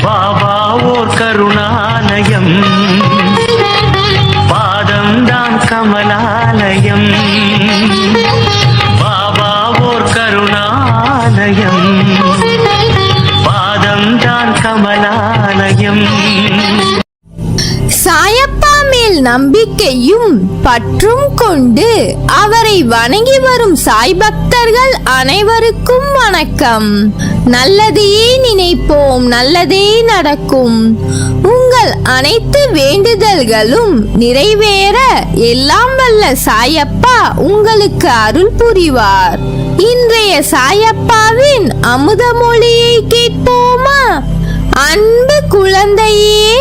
பாபா ஓர் கருணாலயம், பாதம்தான் கமலாலயம். பாபா ஓர் கருணாலயம், பாதம்தான் கமலாலயம். சாயப்பா மேல் நம்பிக்கையும் பற்றும் கொண்டு அவரை வணங்கி வரும் சாய் பக்தர்கள் அனைவருக்கும் வணக்கம். நல்லதையே நினைப்போம், நல்லதே நடக்கும். உங்கள் அனைத்து வேண்டுதல்களும் நிறைவேற எல்லாம் வல்ல சாயப்பா உங்களுக்கு அருள் புரிவார். இன்றைய சாயப்பாவின் அமுத மொழியை கேட்போமா? அன்பு குழந்தையே,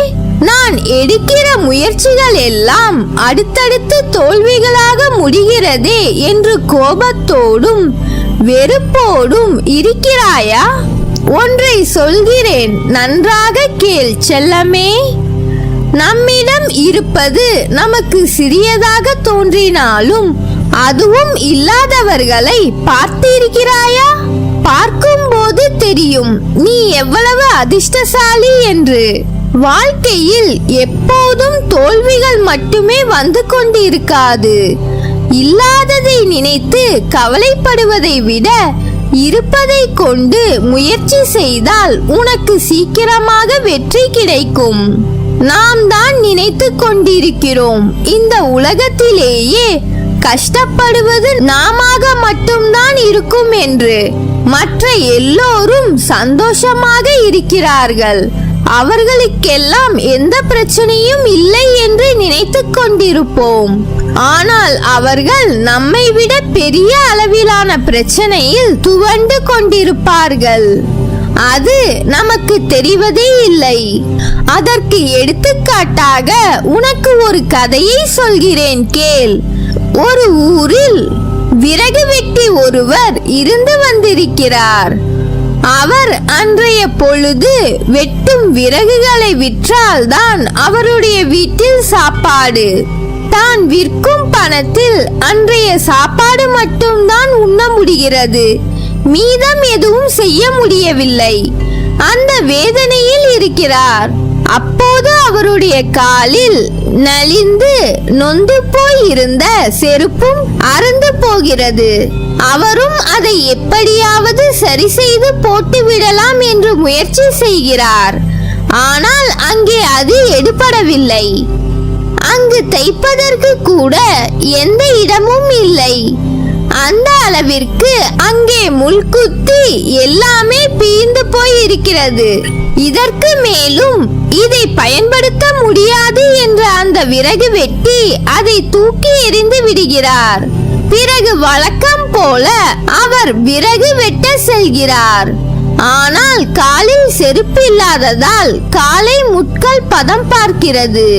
நான் எடுக்கிற முயற்சிகள் எல்லாம் அடுத்தடுத்து தோல்விகளாக முடிகிறதே என்று கோபத்தோடும் வெறுப்போடும் இருக்கிறாயா? ஒன்றை சொல்கிறேன், நன்றாக கேள் செல்லமே. நம்மிடம் இருப்பது நமக்கு சிறியதாக தோன்றினாலும் அதுவும் இல்லாதவர்களை பார்த்திருக்கிறாயா? பார்க்கும்போது தெரியும் நீ எவ்வளவு அதிர்ஷ்டசாலி என்று. வாழ்க்கையில் எப்போதும் தோல்விகள் மட்டுமே வந்து கொண்டிருக்காது. இல்லாததை நினைத்து கவலைப்படுவதை விட இருப்பதை கொண்டு முயற்சி செய்தால் உனக்கு சீக்கிரமாக வெற்றி கிடைக்கும். நாம் தான் நினைத்து கொண்டிருக்கிறோம் இந்த உலகத்திலேயே கஷ்டப்படுவது நாமாக மட்டும்தான் இருக்கும் என்று. மற்ற எல்லோரும் சந்தோஷமாக இருக்கிறார்கள், அவர்களுக்கெல்லாம் எந்த பிரச்சனையும் இல்லை என்று நினைத்து கொண்டிருப்போம். ஆனால் அவர்கள் நம்மை விட பெரிய அளவிலான பிரச்சனையில் துவண்டு கொண்டிருப்பார்கள். அது நமக்கு தெரிவதே இல்லை. அதற்கு எடுத்துக்காட்டாக உனக்கு ஒரு கதையை சொல்கிறேன் கேள். ஒரு ஊரில் விறகு வெட்டி ஒருவர் இருந்து வந்திருக்கிறார். அவர் அன்றைய பொழுது வெட்டும் விறகுகளை விற்றால் தான் அவருடைய வீட்டில் சாப்பாடு. தான் விற்கும் பணத்தில் அன்றைய சாப்பாடு மட்டும்தான் உண்ண முடிகிறது, மீதம் எதுவும் செய்ய முடியவில்லை. அந்த வேதனையில் இருக்கிறார். அப்போது அவருடைய காலில் நலிந்து நொந்து போய் இருந்த செருப்பும் அறுந்து போகிறது. அவரும் அதை எப்படியாவது சரி செய்து போட்டு விடலாம் என்று முயற்சி செய்கிறார். ஆனால் அங்கே அது எடுபடவில்லை. அங்கு தைப்பதற்கு கூட எந்த இடமும் இல்லை. அந்த அளவிற்கு அங்கே முள்குத்தி எல்லாமே பீந்து போய் இருக்கிறது. இதற்கு மேலும் இதை பயன்படுத்த முடியாது என்ற அந்த விறகு வெட்டி அதை தூக்கி எறிந்து விடுகிறார். பிறகு வழக்கம் போல அவர் விறகு வெட்ட செல்கிறார். ஆனால் காலில் செருப்பு இல்லாததால் காலை முட்கள் பதம் பார்க்கிறது.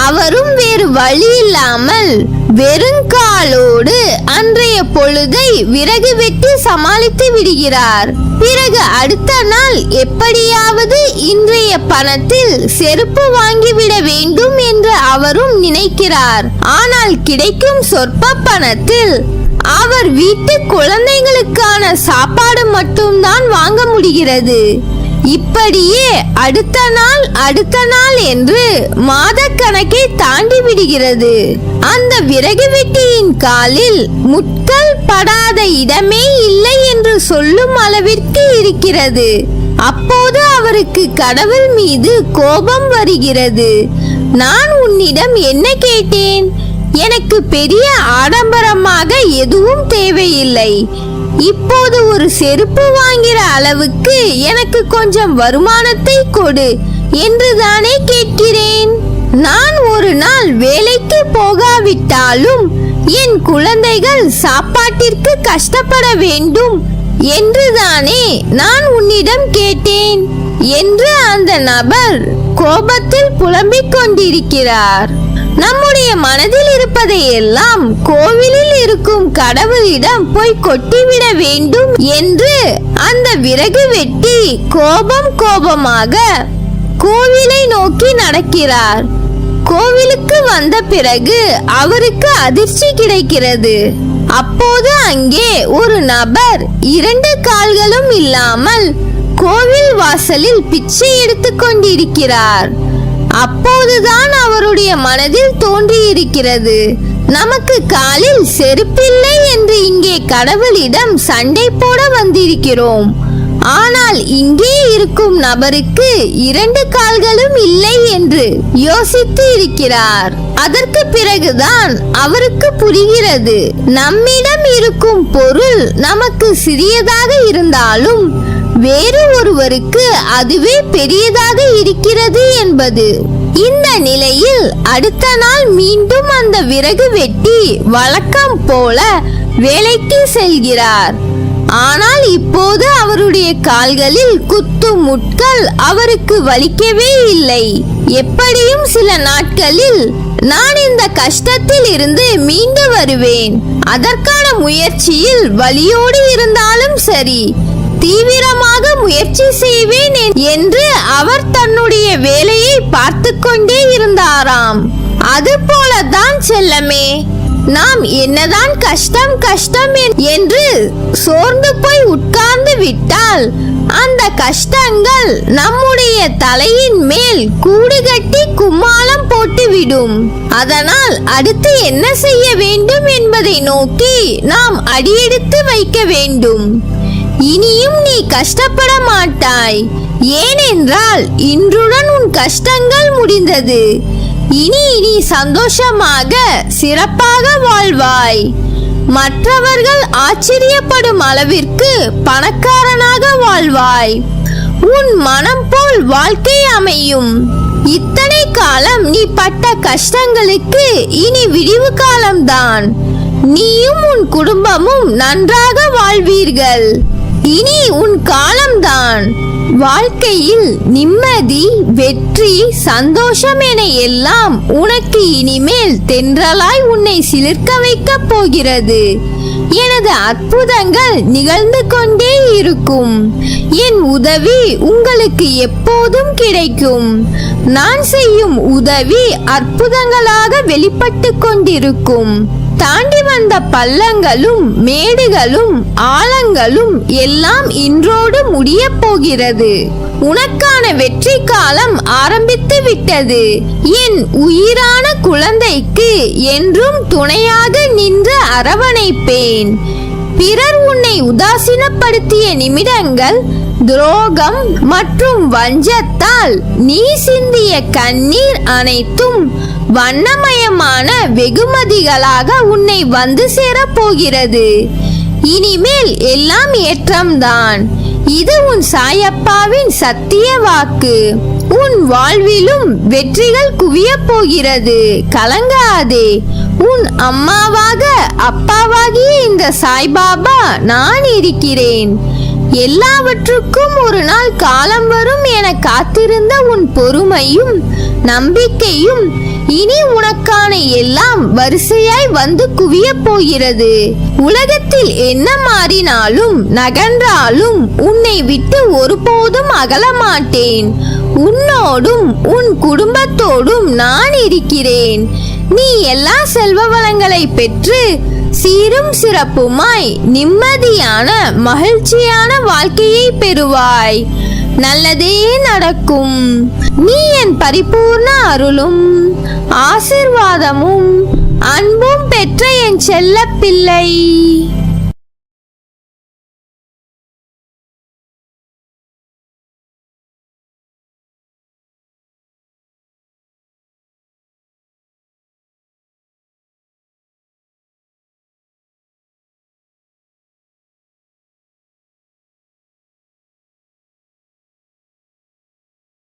அவரும் வேறு வழி இல்லாமல் வெறுங்காலோடு அன்றைய பொழுதை விறகு வெட்டி சமாளித்து விடுகிறார். பிறகு அடுத்த நாள் எப்படியாவது இன்றைய பணத்தில் செருப்பு வாங்கிவிட வேண்டும் என்று அவரும் நினைக்கிறார். ஆனால் கிடைக்கும் சொற்ப பணத்தில் அவர் வீட்டு குழந்தைகளுக்கான சாப்பாடு மட்டும்தான் வாங்க முடிகிறது. இப்படியே அடுத்த நாள் என்று மாத கணக்கை தாண்டி விடுகிறது. அந்த விறகு வெட்டியின் காலில் முட்கள் படாத இடமே இல்லை என்று சொல்லும் அளவிற்கு இருக்கிறது. அப்போது அவருக்கு கடவுள் மீது கோபம் வருகிறது. நான் உன்னிடம் என்ன கேட்டேன்? எனக்கு பெரிய ஆடம்பரமாக எதுவும் தேவையில்லை. இப்போது ஒரு செருப்பு வாங்குற அளவுக்கு எனக்கு கொஞ்சம் வருமானத்தை கொடு என்றுதானே கேட்கிறேன். நான் ஒரு நாள் வேலைக்கு போகாவிட்டாலும் என் குழந்தைகள் சாப்பாட்டிற்கு கஷ்டப்பட வேண்டும் என்றுதானே நான் உன்னிடம் கேட்டேன் என்று அந்த நபர் கோபத்தில் புலம்பிக் கொண்டிருக்கிறார். நம்முடைய மனதில் இருப்பதை எல்லாம் கோவிலில் இருக்கும் கடவுளிடம் போய் கொட்டிவிட வேண்டும் என்று அந்த விறகு வெட்டி கோபமாக கோவிலை நோக்கி நடக்கிறார். கோவிலுக்கு வந்த பிறகு அவருக்கு அதிர்ச்சி கிடைக்கிறது. அப்போது அங்கே ஒரு நபர் 2 கால்களும் இல்லாமல் கோவில் வாசலில் பிச்சை எடுத்துக் கொண்டிருக்கிறார். அப்போதுதான் அவருடைய மனதில் தோன்றியிருக்கிறது, நமக்கு காலில் செருப்பில்லை என்று இங்கே கடவுளிடம் சண்டை போட வந்திருக்கிறோம். ஆனால் இங்கே இருக்கும் நபருக்கு 2 கால்களும் இல்லை என்று யோசித்து இருக்கிறார். அதற்கு பிறகுதான் அவருக்கு புரிகிறது, நம்மிடம் இருக்கும் பொருள் நமக்கு சிறியதாக இருந்தாலும் வேறு ஒருவருக்கு அதுவே பெரியதாக இருக்கிறது என்பது. இந்த நிலையில் அடுத்த நாள் மீண்டும் அந்த விறகு வெட்டி வழக்கம் போல வேலைக்கு செல்கிறார். ஆனால் இப்போது அவருடைய கால்களில் குத்தும் முட்கள் அவருக்கு வலிக்கவே இல்லை. எப்படியும் சில நாட்களில் நான் இந்த கஷ்டத்தில் இருந்து மீண்டு வருவேன். அதற்கான முயற்சியில் வலியோடு இருந்தாலும் சரி, தீவிரமாக முயற்சி செய்வேன் என்று அவர் தன்னுடைய வேலையை பார்த்து கொண்டே இருந்தாராம். அதுபோலதான் செல்லமே, நாம் என்னதான் கஷ்டம் கஷ்டம் என்று சோர்ந்து போய் உட்கார்ந்து விட்டால் அந்த கஷ்டங்கள் நம்முடைய தலையின் மேல் கூடு கட்டி கும்மாளம் போட்டுவிடும். அதனால் அடுத்து என்ன செய்ய வேண்டும் என்பதை நோக்கி நாம் அடியெடுத்து வைக்க வேண்டும். இனியும் நீ கஷ்டப்பட மாட்டாய். ஏனென்றால் இன்றுடன் உன் கஷ்டங்கள் முடிந்தது. இனி நீ சந்தோஷமாக சிறப்பாக வாழ்வாய். மற்றவர்கள் ஆச்சரியப்படும் அளவிற்கு பணக்காரனாக வாழ்வாய். உன் மனம் போல் வாழ்க்கை அமையும். இத்தனை காலம் நீ பட்ட கஷ்டங்களுக்கு இனி விடிவு காலம்தான். நீயும் உன் குடும்பமும் நன்றாக வாழ்வீர்கள். இனி உன் காலம்தான். வாழ்க்கையில் நிம்மதி, வெற்றி, சந்தோஷம் என எல்லாம் உனக்கு இனிமேல் தென்றலாய் உன்னை சிலிர்க்க வைக்கப் போகிறது. எனது அற்புதங்கள் நிகழ்ந்து கொண்டே இருக்கும். என் உதவி உங்களுக்கு எப்போதும் கிடைக்கும். நான் செய்யும் உதவி அற்புதங்களாக வெளிப்பட்டு கொண்டிருக்கும். தாண்டி வந்த பள்ளங்களும் மேடுகளும் ஆழங்களும் எல்லாம் இன்றோடு முடிய போகிறது. உனக்கான வெற்றி காலம் ஆரம்பித்து விட்டது. என் உயிரான குழந்தைக்கு என்றும் துணையாக நின்று அரவணைப்பேன். பிறர் உன்னை உதாசீனப்படுத்திய நிமிடங்கள், துரோகம் மற்றும் வஞ்சத்தால் நீ சிந்திய கண்ணீர் அனைத்தும் வண்ணமயமான வெகுமதிகளாக உன்னை வந்து சேரப் போகிறது. இனிமேல் எல்லாம் ஏற்றம்தான். இது உன் சாயப்பாவின் சத்திய வாக்கு. உன் வாழ்விலும் வெற்றிகள் குவியப் போகிறது. கலங்காதே. உன் அம்மாவாக அப்பாவாகிய இந்த சாய்பாபா நான் இருக்கிறேன். எல்லாவற்றுக்கும் ஒரு நாள் காலம் வரும் என காத்திருந்த உன் பொறுமையும் நம்பிக்கையும் இனி உனக்கான எல்லாம் வரிசையாய் வந்து குவிய போகிறது. உலகத்தில் என்ன மாறினாலும் நகன்றாலும் உன்னை விட்டு ஒருபோதும் அகல மாட்டேன். உன்னோடும் உன் குடும்பத்தோடும் நான் இருக்கிறேன். நீ எல்லா செல்வ வளங்களை பெற்று சீரும் சிறப்புமாய் நிம்மதியான மகிழ்ச்சியான வாழ்க்கையை பெறுவாய். நல்லதே நடக்கும். நீ என் பரிபூர்ண அருளும் ஆசிர்வாதமும் அன்பும் பெற்ற என் செல்ல பிள்ளை.